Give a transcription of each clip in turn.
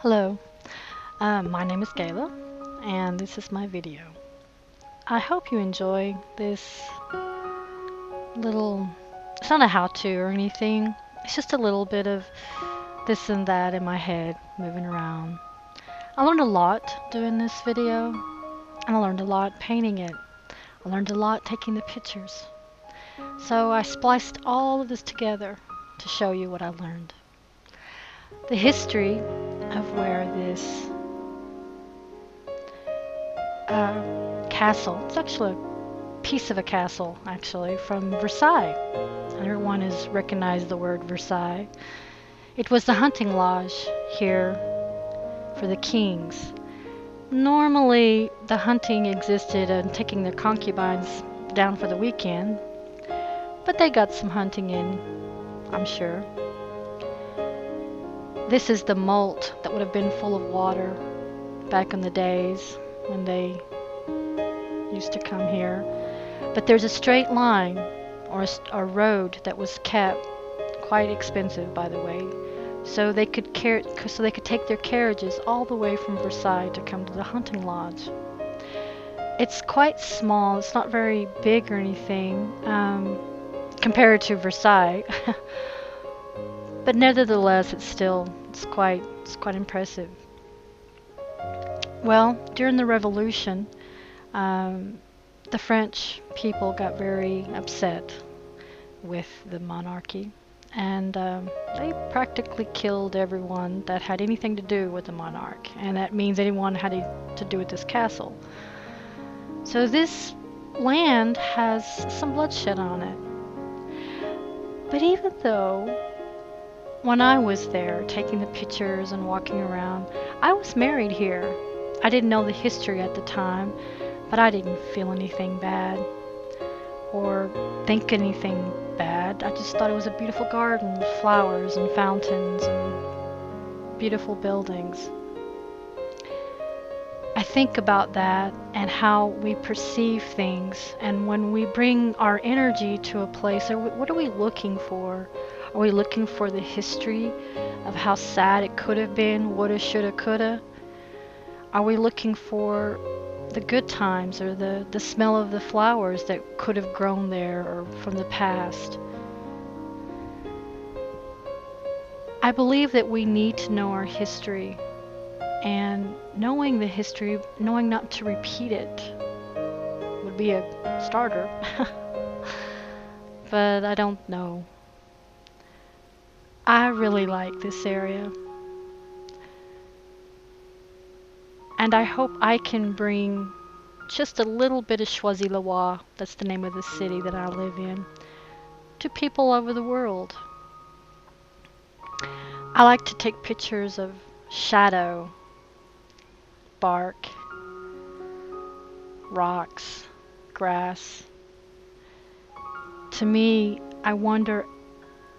Hello, my name is Gala, and this is my video. I hope you enjoy this little, it's not a how-to or anything, it's just a little bit of this and that in my head, moving around. I learned a lot doing this video, and I learned a lot painting it. I learned a lot taking the pictures. So I spliced all of this together to show you what I learned. The history of where this castle. It's actually a piece of a castle, actually, from Versailles. Everyone has recognized the word Versailles. It was the hunting lodge here for the kings. Normally, the hunting existed and taking their concubines down for the weekend, but they got some hunting in, I'm sure. This is the moat that would have been full of water back in the days when they used to come here. But there's a straight line or a road that was kept, quite expensive by the way, so they could take their carriages all the way from Versailles to come to the hunting lodge. It's quite small, it's not very big or anything compared to Versailles, but nevertheless it's quite impressive. Well, during the Revolution, the French people got very upset with the monarchy, and they practically killed everyone that had anything to do with the monarch, and that means anyone had to do with this castle. So this land has some bloodshed on it. But even though when I was there taking the pictures and walking around, I was married here. I didn't know the history at the time, but I didn't feel anything bad or think anything bad. I just thought it was a beautiful garden with flowers and fountains and beautiful buildings. I think about that and how we perceive things, and when we bring our energy to a place, what are we looking for? Are we looking for the history of how sad it could have been, woulda, shoulda, coulda? Are we looking for the good times or the smell of the flowers that could have grown there or from the past? I believe that we need to know our history, and knowing the history, knowing not to repeat it would be a starter. But I don't know. I really like this area, and I hope I can bring just a little bit of Choisy Le Ro, that's the name of the city that I live in, to people over the world. I like to take pictures of shadow, bark, rocks, grass. To me, I wonder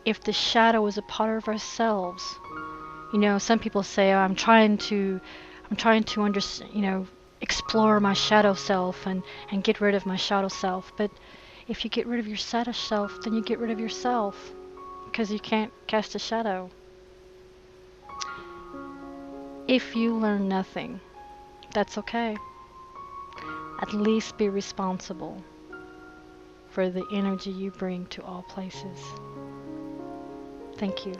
if the shadow is a part of ourselves. You know, some people say, oh, I'm trying to understand, explore my shadow self and get rid of my shadow self. But if you get rid of your shadow self, then you get rid of yourself, because you can't cast a shadow. If you learn nothing, that's okay. At least be responsible for the energy you bring to all places. Thank you.